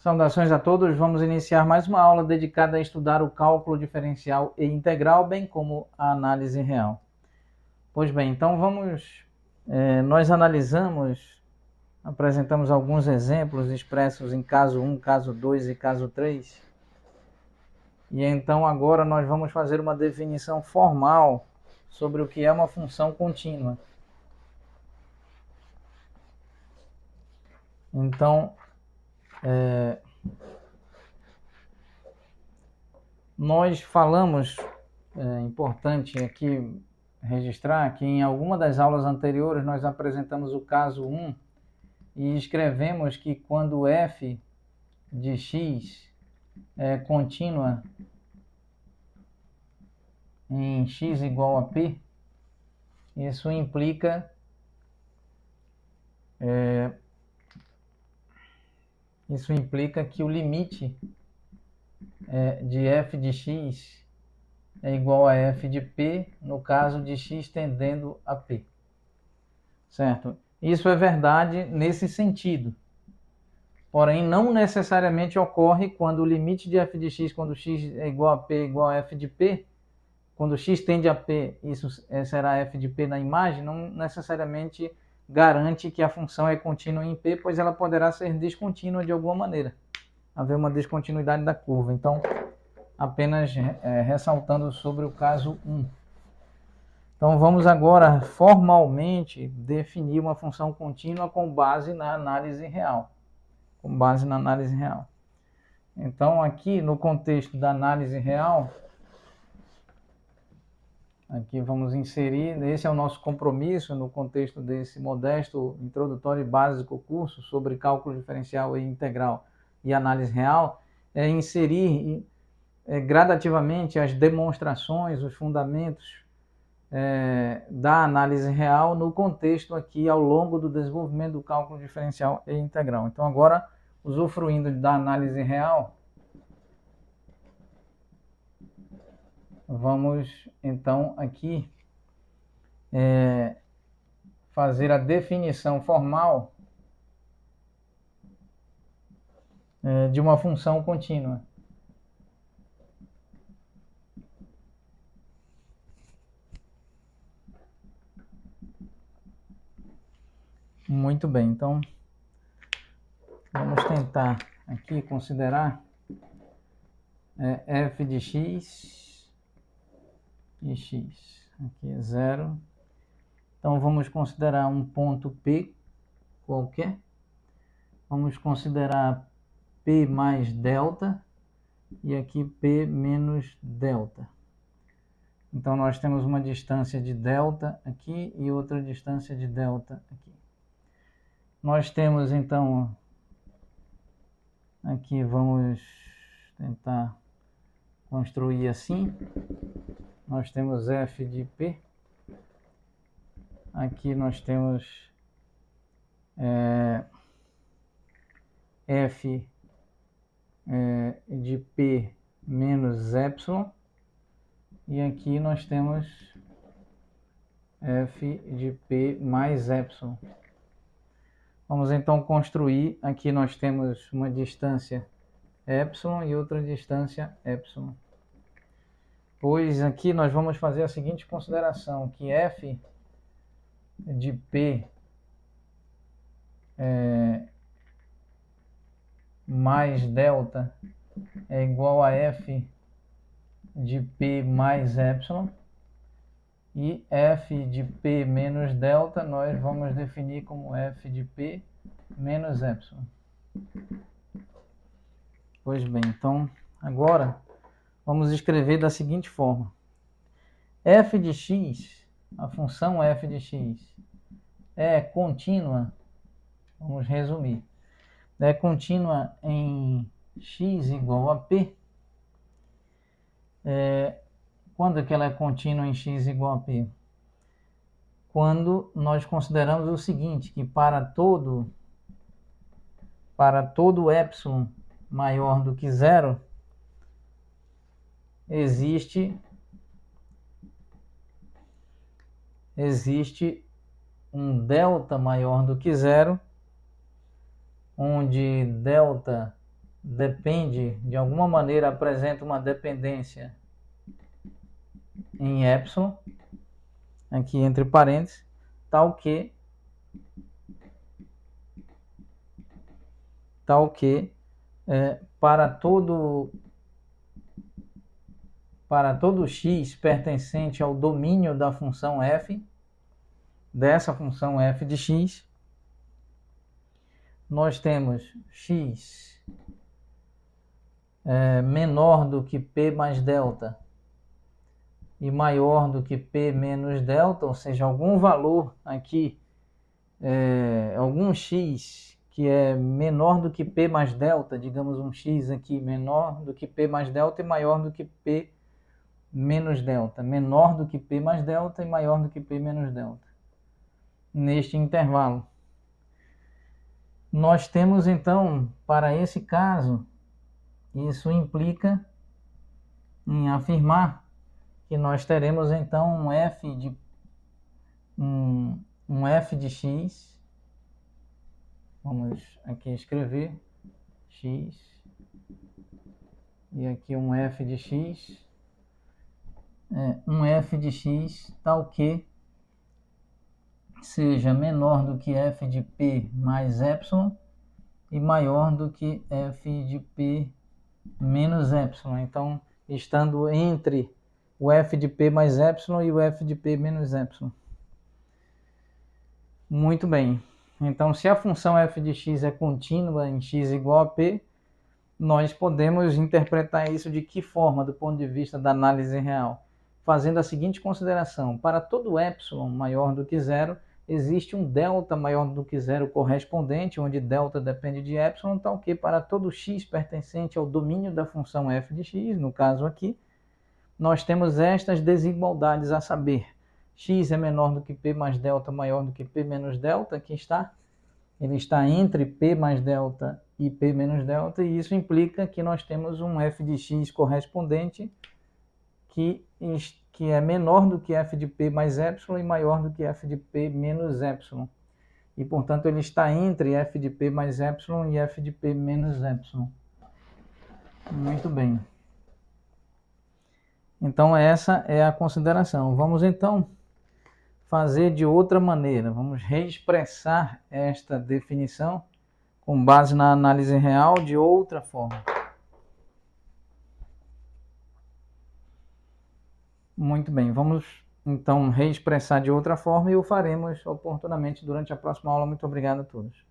Saudações a todos, vamos iniciar mais uma aula dedicada a estudar o cálculo diferencial e integral, bem como a análise real. Pois bem, então nós apresentamos alguns exemplos expressos em caso 1, caso 2 e caso 3. E então agora nós vamos fazer uma definição formal sobre o que é uma função contínua. Então, nós falamos, é importante aqui registrar que em alguma das aulas anteriores nós apresentamos o caso 1 e escrevemos que quando f de x é contínua em x igual a p, isso implica que o limite de f de x é igual a f de p, no caso de x tendendo a p. Certo? Isso é verdade nesse sentido. Porém, não necessariamente ocorre quando o limite de f de x, quando x é igual a p, é igual a f de p, quando x tende a p, isso será f de p na imagem, não necessariamente garante que a função é contínua em p, pois ela poderá ser descontínua de alguma maneira. Haver uma descontinuidade da curva. Então, apenas ressaltando sobre o caso 1. Então, vamos agora formalmente definir uma função contínua com base na análise real. Então, aqui no contexto da análise real, aqui vamos inserir, esse é o nosso compromisso no contexto desse modesto, introdutório e básico curso sobre cálculo diferencial e integral e análise real, é inserir gradativamente as demonstrações, os fundamentos da análise real no contexto aqui ao longo do desenvolvimento do cálculo diferencial e integral. Então agora, usufruindo da análise real, vamos então aqui fazer a definição formal de uma função contínua. Muito bem, então vamos tentar aqui considerar f de x e x. Aqui é 0. Então vamos considerar um ponto P qualquer. Vamos considerar P mais delta e aqui P menos delta. Então nós temos uma distância de delta aqui e outra distância de delta aqui. Nós temos então, aqui vamos tentar construir assim. Nós temos f de P. Aqui nós temos f de P menos epsilon. E aqui nós temos f de P mais epsilon. Vamos então construir, aqui nós temos uma distância epsilon e outra distância epsilon. Pois aqui nós vamos fazer a seguinte consideração, que f de P mais delta é igual a f de P mais epsilon, e f de P menos delta nós vamos definir como f de P menos epsilon. Pois bem, então agora vamos escrever da seguinte forma. F de x, a função f de x, é contínua, vamos resumir, é contínua em x igual a p. Quando é que ela é contínua em x igual a p? Quando nós consideramos o seguinte, que para todo epsilon maior do que zero, existe um delta maior do que zero, onde delta depende, de alguma maneira apresenta uma dependência em epsilon, aqui entre parênteses, tal que para todo x pertencente ao domínio da função f, dessa função f de x, nós temos x menor do que p mais delta e maior do que p menos delta, ou seja, algum valor aqui, algum x que é menor do que p mais delta, digamos um x aqui menor do que p mais delta e maior do que p menos delta, menor do que p mais delta e maior do que p menos delta. Neste intervalo, nós temos então, para esse caso, isso implica em afirmar que nós teremos então um f de x, vamos aqui escrever x, e aqui um f de x, um f de x tal que seja menor do que f de p mais epsilon e maior do que f de p menos epsilon. Então, estando entre o f de p mais epsilon e o f de p menos epsilon. Muito bem. Então, se a função f de x é contínua em x igual a p, nós podemos interpretar isso de que forma, do ponto de vista da análise real? Fazendo a seguinte consideração: para todo epsilon maior do que zero, existe um delta maior do que zero correspondente, onde delta depende de epsilon, tal que para todo x pertencente ao domínio da função f de x, no caso aqui, nós temos estas desigualdades a saber: x é menor do que p mais delta, maior do que p menos delta, aqui está. Ele está entre p mais delta e p menos delta, e isso implica que nós temos um f de x correspondente que é menor do que f de p mais epsilon e maior do que f de p menos epsilon. E, portanto, ele está entre f de p mais epsilon e f de p menos epsilon. Muito bem. Então, essa é a consideração. Vamos, então, fazer de outra maneira. Vamos reexpressar esta definição com base na análise real de outra forma. Muito bem, vamos então reexpressar de outra forma e o faremos oportunamente durante a próxima aula. Muito obrigado a todos.